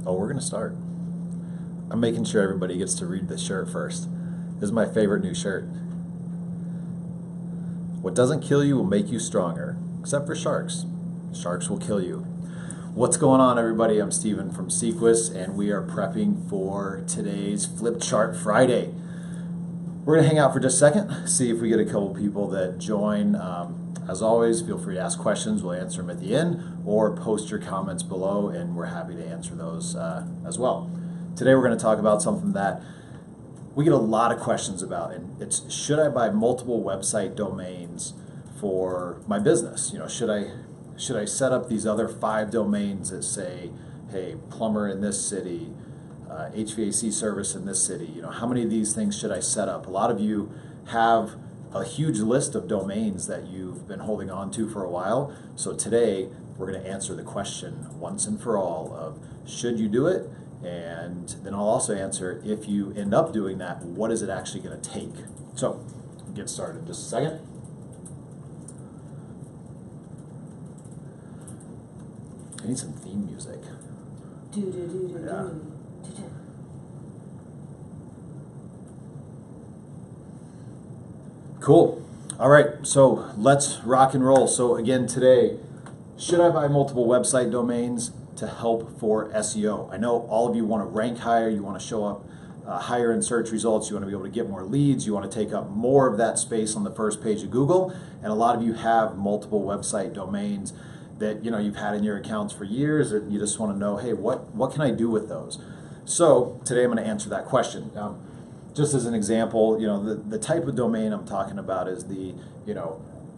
Oh, we're gonna start. I'm making sure everybody gets to read the shirt first. This is my favorite new shirt. What doesn't kill you will make you stronger, except for sharks. Sharks will kill you. What's going on, everybody? I'm Steven from Sequus, and we are prepping for today's Flip Chart Friday. We're gonna hang out for just a second, see if we get a couple people that join. As always, feel free to ask questions. We'll answer them at the end, or post your comments below, and we're happy to answer those as well. Today we're going to talk about something that we get a lot of questions about, and it's, should I buy multiple website domains for my business? You know, should I set up these other 5 domains that say, hey, plumber in this city, HVAC service in this city? You know, how many of these things should I set up? A lot of you have a huge list of domains that you've been holding on to for a while. So today we're going to answer the question once and for all of, should you do it? And then I'll also answer, if you end up doing that, what is it actually going to take? So we'll get started in just a second. I need some theme music. Yeah. Cool. All right, so let's rock and roll. So again, today, should I buy multiple website domains to help for SEO? I know all of you want to rank higher, you want to show up higher in search results, you want to be able to get more leads, you want to take up more of that space on the first page of Google, and a lot of you have multiple website domains that you've had in your accounts for years, and you just want to know, hey, what can I do with those? So today I'm going to answer that question. Just as an example, the type of domain I'm talking about is the,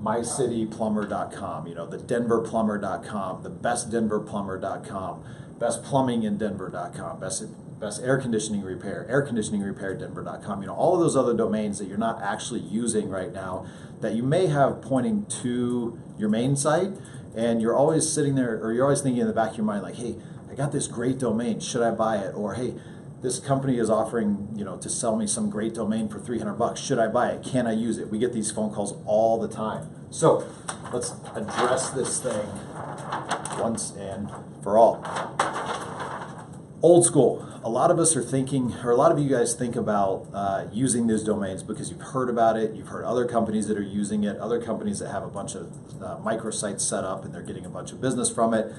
mycityplumber.com, the denverplumber.com, the bestdenverplumber.com, bestplumbingindenver.com, best air conditioning repair denver.com, all of those other domains that you're not actually using right now that you may have pointing to your main site, and you're always sitting there, or you're always thinking in the back of your mind like, hey, I got this great domain, should I buy it? Or hey, this company is offering, to sell me some great domain for $300. Should I buy it? Can I use it? We get these phone calls all the time. So let's address this thing once and for all. Old school. A lot of us are thinking, or a lot of you guys think about using these domains because you've heard about it, you've heard other companies that are using it, other companies that have a bunch of microsites set up and they're getting a bunch of business from it.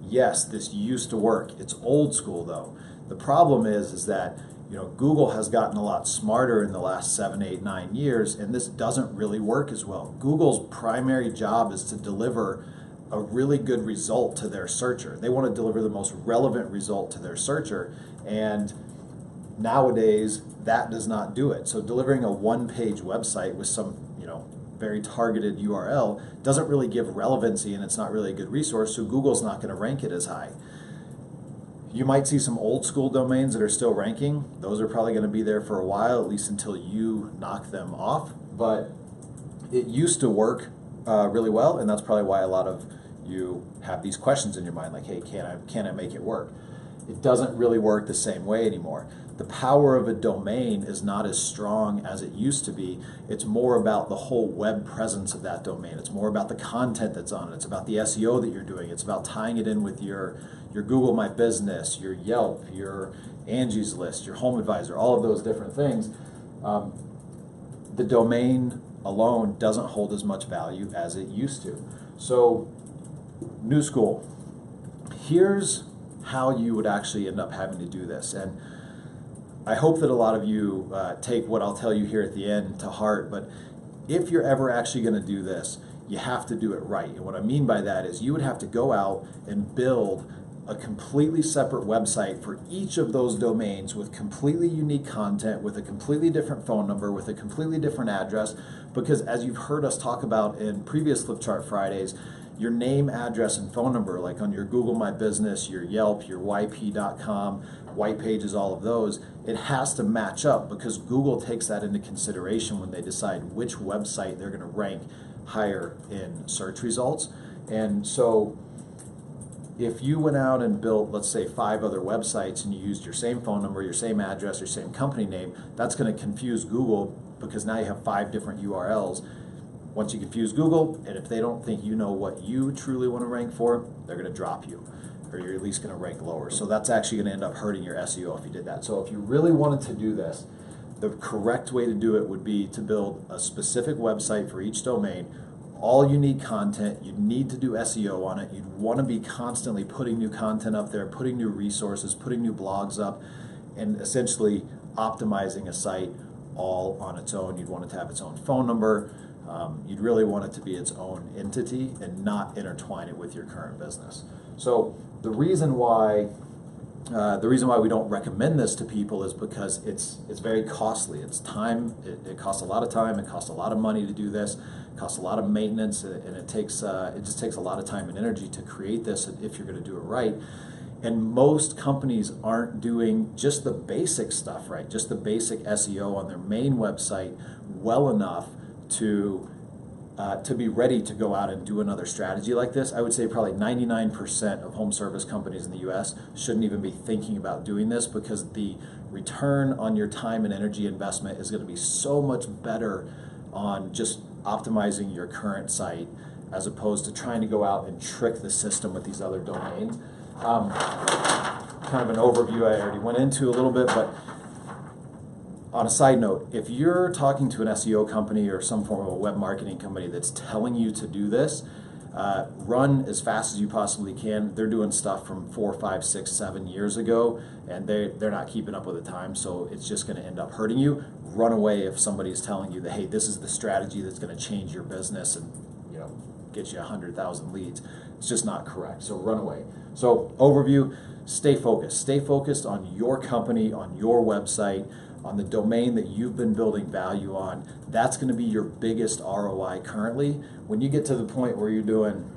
Yes, this used to work. It's old school though. The problem is that Google has gotten a lot smarter in the last 7, 8, 9 years, and this doesn't really work as well. Google's primary job is to deliver a really good result to their searcher. They want to deliver the most relevant result to their searcher, and nowadays that does not do it. So delivering a one-page website with some very targeted URL doesn't really give relevancy, and it's not really a good resource, so Google's not going to rank it as high. You might see some old school domains that are still ranking. Those are probably going to be there for a while, at least until you knock them off. But it used to work really well, and that's probably why a lot of you have these questions in your mind, like, hey, can I make it work? It doesn't really work the same way anymore. The power of a domain is not as strong as it used to be. It's more about the whole web presence of that domain. It's more about the content that's on it. It's about the SEO that you're doing. It's about tying it in with your Google My Business, your Yelp, your Angie's List, your Home Advisor, all of those different things. The domain alone doesn't hold as much value as it used to. So, new school. Here's how you would actually end up having to do this. And I hope that a lot of you take what I'll tell you here at the end to heart, but if you're ever actually going to do this, you have to do it right. And what I mean by that is you would have to go out and build a completely separate website for each of those domains with completely unique content, with a completely different phone number, with a completely different address, because as you've heard us talk about in previous Flip Chart Fridays, your name, address, and phone number, like on your Google My Business, your Yelp, your YP.com, White Pages, all of those, it has to match up because Google takes that into consideration when they decide which website they're going to rank higher in search results. And so if you went out and built, let's say, 5 other websites and you used your same phone number, your same address, your same company name, that's going to confuse Google because now you have 5 different URLs. Once you confuse Google, and if they don't think you know what you truly want to rank for, they're going to drop you. or you're at least going to rank lower. So that's actually going to end up hurting your SEO if you did that. So if you really wanted to do this, the correct way to do it would be to build a specific website for each domain, all unique content. You need to do SEO on it. You'd want to be constantly putting new content up there, putting new resources, putting new blogs up, and essentially optimizing a site all on its own. You'd want it to have its own phone number. You'd really want it to be its own entity and not intertwine it with your current business. So the reason why we don't recommend this to people is because it's very costly. It's time. It costs a lot of time. It costs a lot of money to do this. It costs a lot of maintenance, and it just takes a lot of time and energy to create this if you're going to do it right. And most companies aren't doing just the basic stuff right, just the basic SEO on their main website well enough to be ready to go out and do another strategy like this. I would say probably 99% of home service companies in the US shouldn't even be thinking about doing this, because the return on your time and energy investment is going to be so much better on just optimizing your current site as opposed to trying to go out and trick the system with these other domains. Kind of an overview I already went into a little bit, but on a side note, if you're talking to an SEO company or some form of a web marketing company that's telling you to do this, run as fast as you possibly can. They're doing stuff from 4, 5, 6, 7 years ago, and they're not keeping up with the time, so it's just going to end up hurting you. Run away if somebody's telling you that, hey, this is the strategy that's going to change your business and get you 100,000 leads. It's just not correct, so run away. So overview, stay focused. Stay focused on your company, on your website, on the domain that you've been building value on. That's going to be your biggest ROI currently. When you get to the point where you're doing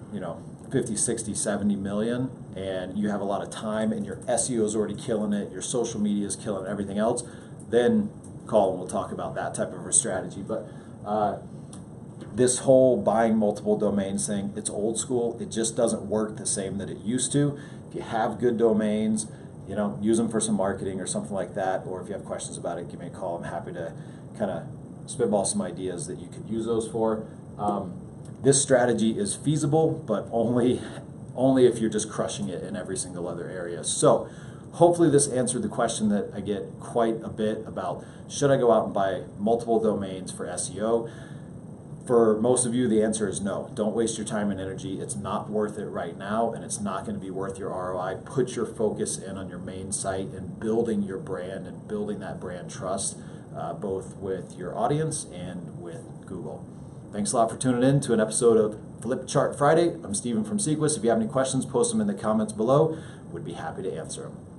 50, 60, 70 million and you have a lot of time and your SEO is already killing it, your social media is killing everything else, then call and we'll talk about that type of a strategy. But this whole buying multiple domains thing, it's old school. It just doesn't work the same that it used to. If you have good domains, use them for some marketing or something like that, or if you have questions about it, give me a call. I'm happy to kind of spitball some ideas that you could use those for. This strategy is feasible, but only if you're just crushing it in every single other area. So hopefully this answered the question that I get quite a bit about, should I go out and buy multiple domains for SEO? For most of you, the answer is no. Don't waste your time and energy. It's not worth it right now, and it's not going to be worth your ROI. Put your focus in on your main site and building your brand and building that brand trust, both with your audience and with Google. Thanks a lot for tuning in to an episode of Flip Chart Friday. I'm Steven from Sequus. If you have any questions, post them in the comments below. Would be happy to answer them.